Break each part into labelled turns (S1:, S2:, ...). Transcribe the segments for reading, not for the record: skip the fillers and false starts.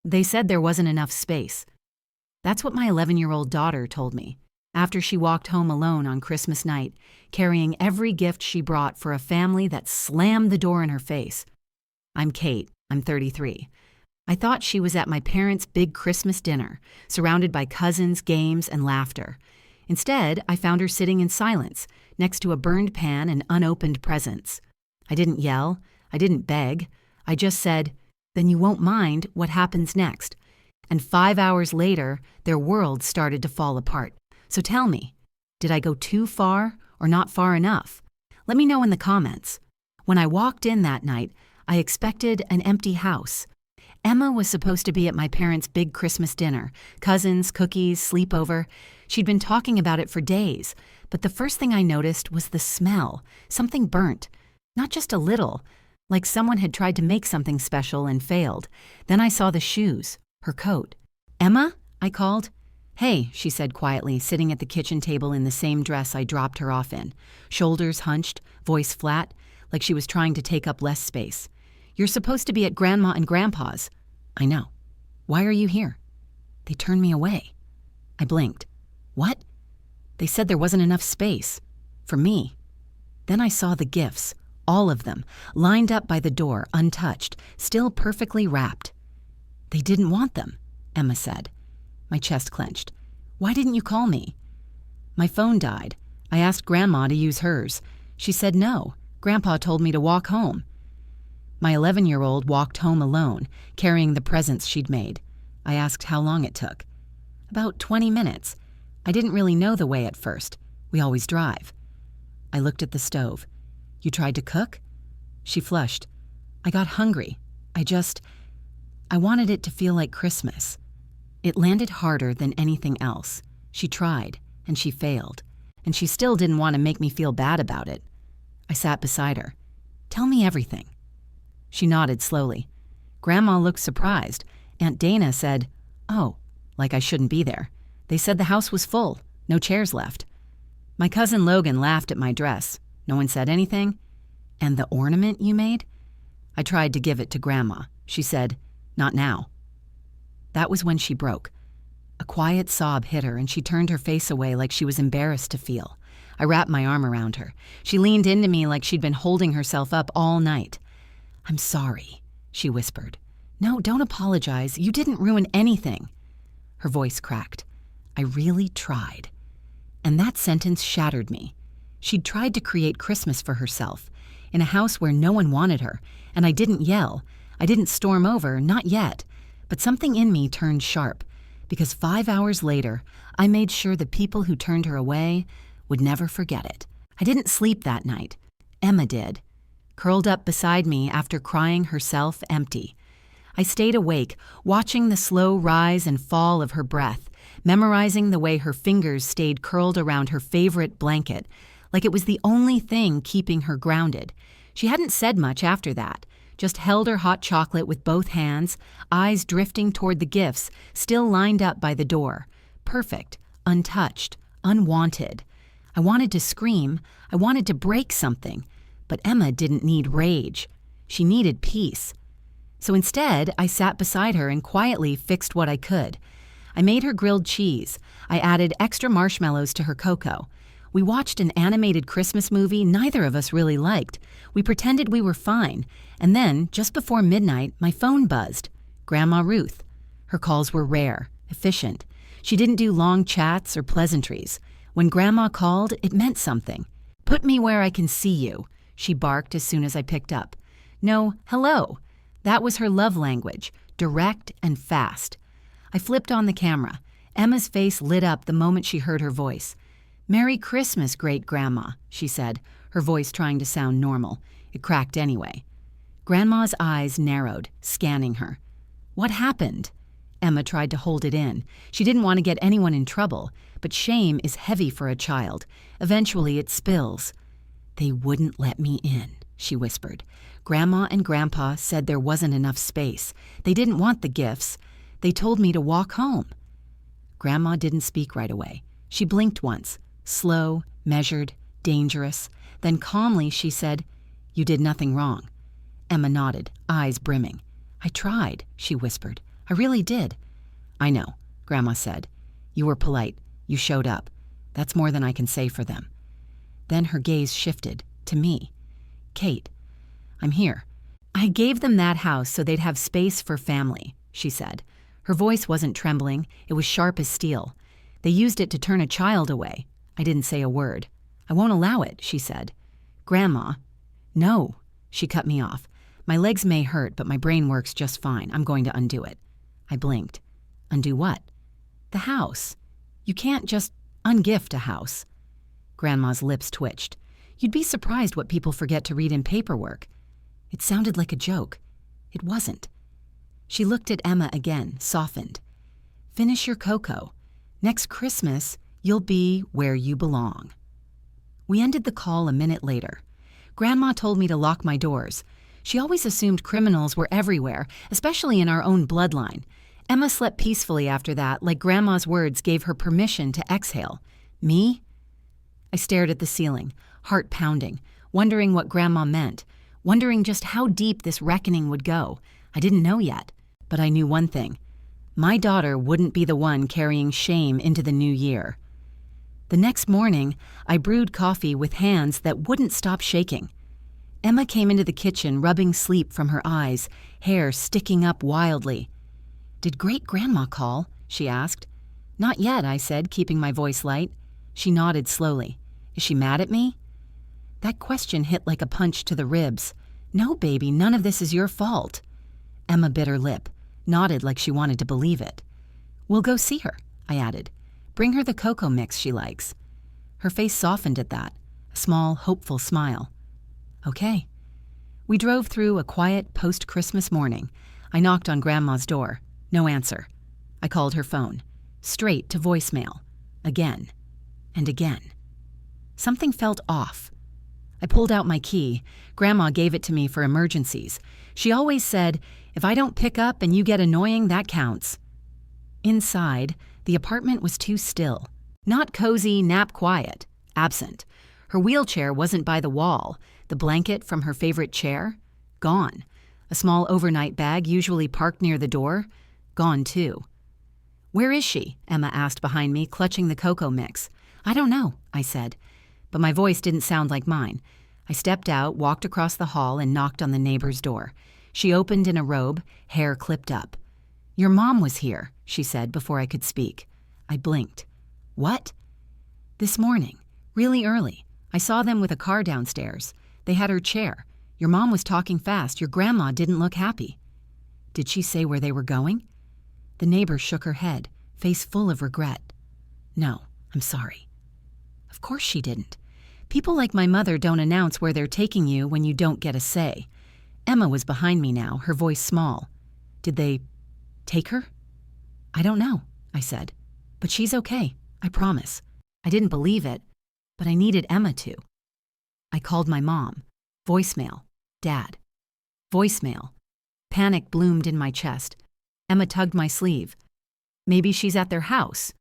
S1: They said there wasn't enough space. That's what my 11-year-old daughter told me after she walked home alone on Christmas night, carrying every gift she brought for a family that slammed the door in her face. I'm Kate. I'm 33. I thought she was at my parents' big Christmas dinner, surrounded by cousins, games, and laughter. Instead, I found her sitting in silence, next to a burned pan and unopened presents. I didn't yell. I didn't beg. I just said, "Then you won't mind what happens next." And 5 hours later, their world started to fall apart. So tell me, did I go too far or not far enough? Let me know in the comments. When I walked in that night, I expected an empty house. Emma was supposed to be at my parents' big Christmas dinner, cousins, cookies, sleepover. She'd been talking about it for days, but the first thing I noticed was the smell, something burnt. Not just a little, like someone had tried to make something special and failed. Then I saw the shoes, her coat. "Emma?" I called. "Hey," she said quietly, sitting at the kitchen table in the same dress I dropped her off in, shoulders hunched, voice flat, like she was trying to take up less space. "You're supposed to be at Grandma and Grandpa's." "I know. Why are you here?" "They turned me away." I blinked. "What?" "They said there wasn't enough space. For me." Then I saw the gifts, all of them, lined up by the door, untouched, still perfectly wrapped. "They didn't want them," Emma said. My chest clenched. "Why didn't you call me?" "My phone died. I asked Grandma to use hers. She said no. Grandpa told me to walk home." My 11-year-old walked home alone, carrying the presents she'd made. I asked how long it took. "About 20 minutes. I didn't really know the way at first. We always drive." I looked at the stove. "You tried to cook?" She flushed. "I got hungry. I wanted it to feel like Christmas." It landed harder than anything else. She tried, and she failed. And she still didn't want to make me feel bad about it. I sat beside her. "Tell me everything." She nodded slowly. Grandma looked surprised. Aunt Dana said, "Oh," like I shouldn't be there. "They said the house was full. No chairs left." My cousin Logan laughed at my dress. "No one said anything?" "And the ornament you made?" I tried to give it to Grandma. She said, "Not now." That was when she broke. A quiet sob hit her, and she turned her face away like she was embarrassed to feel. I wrapped my arm around her. She leaned into me like she'd been holding herself up all night. "I'm sorry," she whispered. "No, don't apologize. You didn't ruin anything." Her voice cracked. "I really tried." And that sentence shattered me. She'd tried to create Christmas for herself, in a house where no one wanted her, and I didn't yell. I didn't storm over, not yet. But something in me turned sharp, because 5 hours later, I made sure the people who turned her away would never forget it. I didn't sleep that night. Emma did, curled up beside me after crying herself empty. I stayed awake, watching the slow rise and fall of her breath, memorizing the way her fingers stayed curled around her favorite blanket, like it was the only thing keeping her grounded. She hadn't said much after that, just held her hot chocolate with both hands, eyes drifting toward the gifts still lined up by the door. Perfect, untouched, unwanted. I wanted to scream. I wanted to break something. But Emma didn't need rage. She needed peace. So instead, I sat beside her and quietly fixed what I could. I made her grilled cheese. I added extra marshmallows to her cocoa. We watched an animated Christmas movie neither of us really liked. We pretended we were fine. And then, just before midnight, my phone buzzed. Grandma Ruth. Her calls were rare, efficient. She didn't do long chats or pleasantries. When Grandma called, it meant something. "Put me where I can see you," she barked as soon as I picked up. No, hello. That was her love language, direct and fast. I flipped on the camera. Emma's face lit up the moment she heard her voice. "Merry Christmas, great-grandma," she said, her voice trying to sound normal. It cracked anyway. Grandma's eyes narrowed, scanning her. "What happened?" Emma tried to hold it in. She didn't want to get anyone in trouble, but shame is heavy for a child. Eventually it spills. "They wouldn't let me in," she whispered. "Grandma and Grandpa said there wasn't enough space. They didn't want the gifts. They told me to walk home." Grandma didn't speak right away. She blinked once. Slow, measured, dangerous. Then calmly she said, "You did nothing wrong." Emma nodded, eyes brimming. "I tried," she whispered. I really did. I know, Grandma said. You were polite. You showed up. That's more than I can say for them. Then her gaze shifted to me. Kate, I'm here. I gave them that house so they'd have space for family, she said. Her voice wasn't trembling. It was sharp as steel. They used it to turn a child away. I didn't say a word. I won't allow it, she said. Grandma. No, she cut me off. My legs may hurt, but my brain works just fine. I'm going to undo it. I blinked. Undo what? The house. You can't just ungift a house. Grandma's lips twitched. You'd be surprised what people forget to read in paperwork. It sounded like a joke. It wasn't. She looked at Emma again, softened. Finish your cocoa. Next Christmas, you'll be where you belong. We ended the call a minute later. Grandma told me to lock my doors. She always assumed criminals were everywhere, especially in our own bloodline. Emma slept peacefully after that, like Grandma's words gave her permission to exhale. Me? I stared at the ceiling, heart pounding, wondering what Grandma meant, wondering just how deep this reckoning would go. I didn't know yet, but I knew one thing. My daughter wouldn't be the one carrying shame into the new year. The next morning, I brewed coffee with hands that wouldn't stop shaking. Emma came into the kitchen, rubbing sleep from her eyes, hair sticking up wildly. Did great-grandma call? She asked. Not yet, I said, keeping my voice light. She nodded slowly. Is she mad at me? That question hit like a punch to the ribs. No, baby, none of this is your fault. Emma bit her lip, nodded like she wanted to believe it. We'll go see her, I added. Bring her the cocoa mix she likes. Her face softened at that, a small, hopeful smile. Okay. We drove through a quiet post-Christmas morning. I knocked on Grandma's door. No answer. I called her phone. Straight to voicemail. Again. And again. Something felt off. I pulled out my key. Grandma gave it to me for emergencies. She always said, if I don't pick up and you get annoying, that counts. Inside, the apartment was too still. Not cozy, nap quiet. Absent. Her wheelchair wasn't by the wall. The blanket from her favorite chair? Gone. A small overnight bag usually parked near the door? Gone too. Where is she? Emma asked behind me, clutching the cocoa mix. I don't know, I said. But my voice didn't sound like mine. I stepped out, walked across the hall, and knocked on the neighbor's door. She opened in a robe, hair clipped up. Your mom was here, she said before I could speak. I blinked. What? This morning, really early. I saw them with a car downstairs. They had her chair. Your mom was talking fast. Your grandma didn't look happy. Did she say where they were going? The neighbor shook her head, face full of regret. No, I'm sorry. Of course she didn't. People like my mother don't announce where they're taking you when you don't get a say. Emma was behind me now, her voice small. Did they take her? I don't know, I said. But she's okay, I promise. I didn't believe it, but I needed Emma to. I called my mom. Voicemail. Dad. Voicemail. Panic bloomed in my chest. Emma tugged my sleeve. Maybe she's at their house.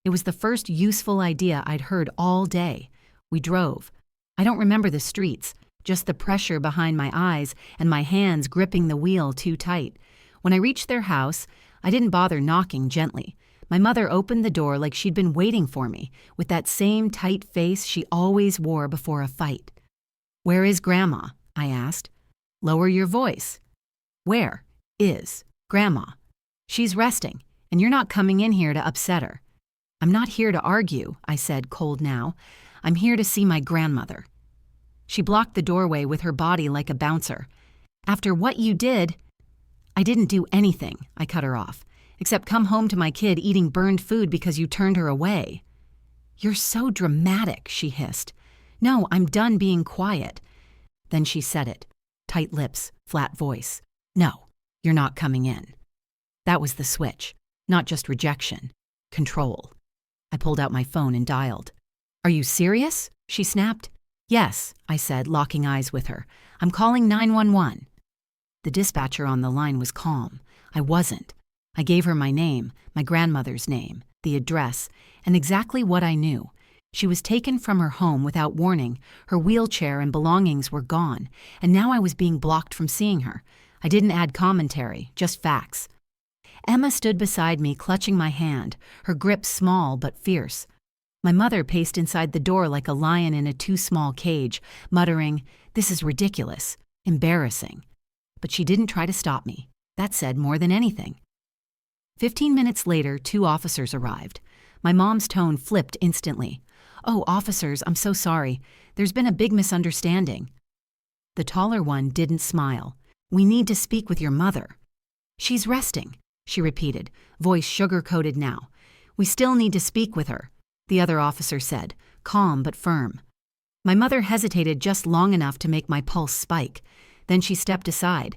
S1: It was the first useful idea I'd heard all day. We drove. I don't remember the streets, just the pressure behind my eyes and my hands gripping the wheel too tight. When I reached their house, I didn't bother knocking gently. My mother opened the door like she'd been waiting for me, with that same tight face she always wore before a fight. Where is Grandma? I asked. Lower your voice. Where is Grandma? She's resting, and you're not coming in here to upset her. I'm not here to argue, I said, cold now. I'm here to see my grandmother. She blocked the doorway with her body like a bouncer. After what you did, I didn't do anything, I cut her off, except come home to my kid eating burned food because you turned her away. You're so dramatic, she hissed. No, I'm done being quiet. Then she said it, tight lips, flat voice. No, you're not coming in. That was the switch, not just rejection, control. I pulled out my phone and dialed. Are you serious? She snapped. Yes, I said, locking eyes with her. I'm calling 911. The dispatcher on the line was calm. I wasn't. I gave her my name, my grandmother's name, the address, and exactly what I knew. She was taken from her home without warning. Her wheelchair and belongings were gone, and now I was being blocked from seeing her. I didn't add commentary, just facts. Emma stood beside me, clutching my hand, her grip small but fierce. My mother paced inside the door like a lion in a too-small cage, muttering, "This is ridiculous, embarrassing." But she didn't try to stop me. That said more than anything. 15 minutes later, 2 officers arrived. My mom's tone flipped instantly. "Oh, officers, I'm so sorry. There's been a big misunderstanding." The taller one didn't smile. "We need to speak with your mother." "She's resting," she repeated, voice sugar-coated now. "We still need to speak with her," the other officer said, calm but firm. My mother hesitated just long enough to make my pulse spike. Then she stepped aside.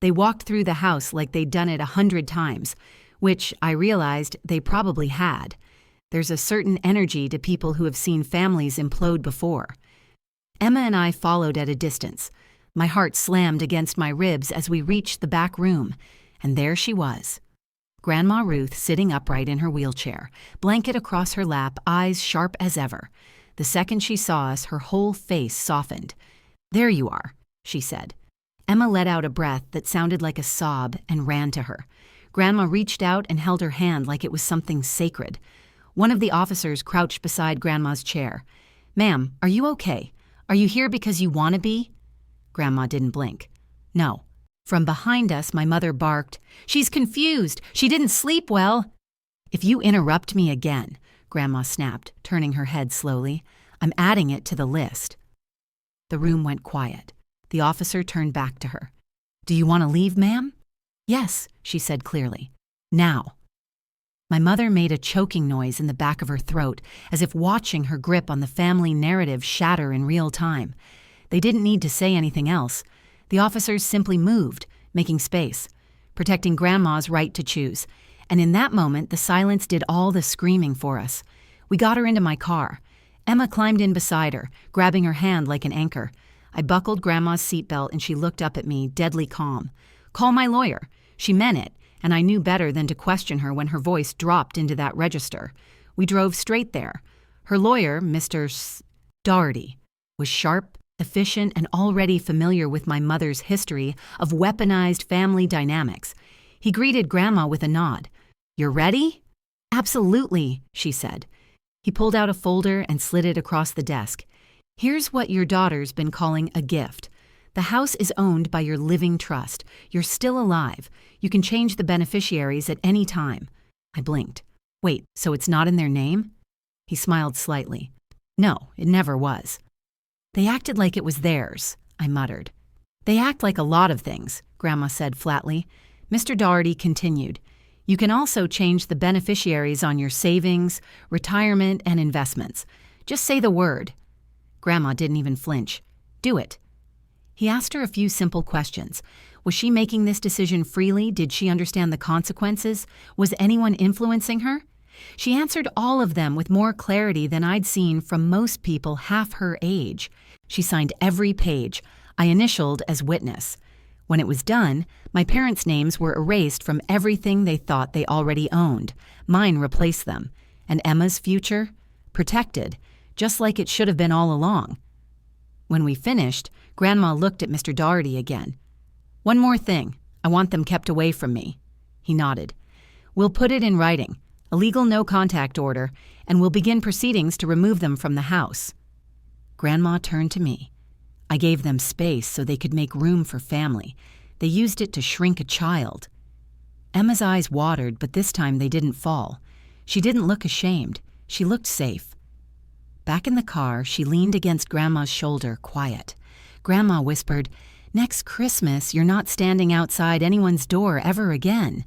S1: They walked through the house like they'd done it 100 times, which I realized they probably had. There's a certain energy to people who have seen families implode before. Emma and I followed at a distance. My heart slammed against my ribs as we reached the back room, and there she was. Grandma Ruth sitting upright in her wheelchair, blanket across her lap, eyes sharp as ever. The second she saw us, her whole face softened. "There you are," she said. Emma let out a breath that sounded like a sob and ran to her. Grandma reached out and held her hand like it was something sacred. One of the officers crouched beside Grandma's chair. "Ma'am, are you okay? Are you here because you want to be?" Grandma didn't blink. "No." From behind us, my mother barked, "She's confused. She didn't sleep well." "If you interrupt me again," Grandma snapped, turning her head slowly, "I'm adding it to the list." The room went quiet. The officer turned back to her. "Do you want to leave, ma'am?" "Yes," she said clearly. "Now." My mother made a choking noise in the back of her throat, as if watching her grip on the family narrative shatter in real time. They didn't need to say anything else. The officers simply moved, making space, protecting Grandma's right to choose. And in that moment, the silence did all the screaming for us. We got her into my car. Emma climbed in beside her, grabbing her hand like an anchor. I buckled Grandma's seatbelt and she looked up at me, deadly calm. "Call my lawyer." She meant it, and I knew better than to question her when her voice dropped into that register. We drove straight there. Her lawyer, Mr. Doherty, was sharp, efficient, and already familiar with my mother's history of weaponized family dynamics. He greeted Grandma with a nod. "You're ready?" "Absolutely," she said. He pulled out a folder and slid it across the desk. "Here's what your daughter's been calling a gift. The house is owned by your living trust. You're still alive. You can change the beneficiaries at any time." I blinked. "Wait, so it's not in their name?" He smiled slightly. "No, it never was." "They acted like it was theirs," I muttered. "They act like a lot of things," Grandma said flatly. Mr. Doherty continued. "You can also change the beneficiaries on your savings, retirement, and investments. Just say the word." Grandma didn't even flinch. "Do it." He asked her a few simple questions. Was she making this decision freely? Did she understand the consequences? Was anyone influencing her? She answered all of them with more clarity than I'd seen from most people half her age. She signed every page. I initialed as witness. When it was done, my parents' names were erased from everything they thought they already owned. Mine replaced them. And Emma's future? Protected, just like it should have been all along. When we finished, Grandma looked at Mr. Doherty again. "One more thing. I want them kept away from me." He nodded. "We'll put it in writing, a legal no-contact order, and we'll begin proceedings to remove them from the house." Grandma turned to me. I gave them space so they could make room for family. They used it to shrink a child. Emma's eyes watered, but this time they didn't fall. She didn't look ashamed. She looked safe. Back in the car, she leaned against Grandma's shoulder, quiet. Grandma whispered, "Next Christmas, you're not standing outside anyone's door ever again."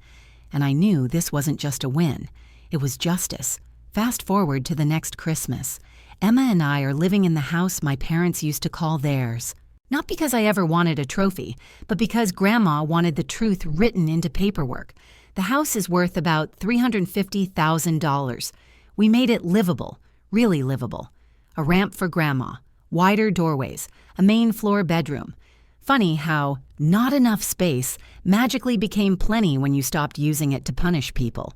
S1: And I knew this wasn't just a win. It was justice. Fast forward to the next Christmas. Emma and I are living in the house my parents used to call theirs. Not because I ever wanted a trophy, but because Grandma wanted the truth written into paperwork. The house is worth about $350,000. We made it livable, really livable. A ramp for Grandma, wider doorways, a main floor bedroom. Funny how not enough space magically became plenty when you stopped using it to punish people.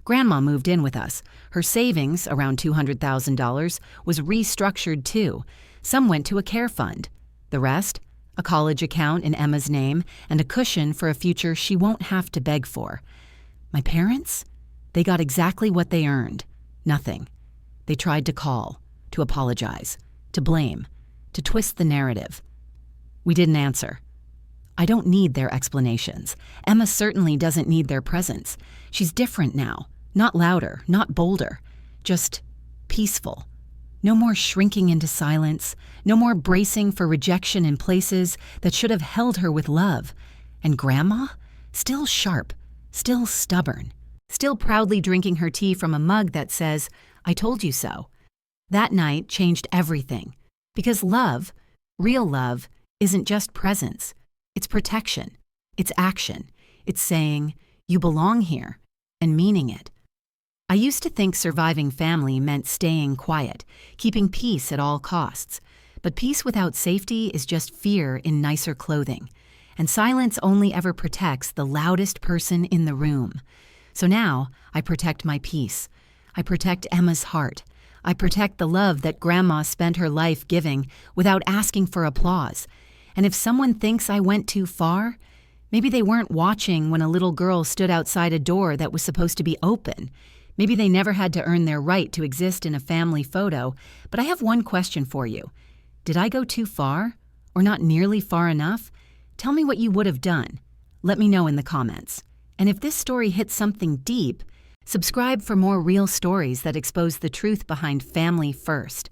S1: Grandma moved in with us. Her savings, around $200,000, was restructured too. Some went to a care fund. The rest, a college account in Emma's name and a cushion for a future she won't have to beg for. My parents? They got exactly what they earned. Nothing. They tried to call, to apologize, to blame, to twist the narrative. We didn't answer. I don't need their explanations. Emma certainly doesn't need their presence. She's different now. Not louder, not bolder. Just peaceful. No more shrinking into silence. No more bracing for rejection in places that should have held her with love. And Grandma? Still sharp. Still stubborn. Still proudly drinking her tea from a mug that says, "I told you so." That night changed everything. Because love, real love, isn't just presence. It's protection. It's action. It's saying, "You belong here," and meaning it. I used to think surviving family meant staying quiet, keeping peace at all costs. But peace without safety is just fear in nicer clothing. And silence only ever protects the loudest person in the room. So now, I protect my peace. I protect Emma's heart. I protect the love that Grandma spent her life giving without asking for applause. And if someone thinks I went too far, maybe they weren't watching when a little girl stood outside a door that was supposed to be open. Maybe they never had to earn their right to exist in a family photo. But I have one question for you. Did I go too far? Or not nearly far enough? Tell me what you would have done. Let me know in the comments. And if this story hits something deep, subscribe for more real stories that expose the truth behind family first.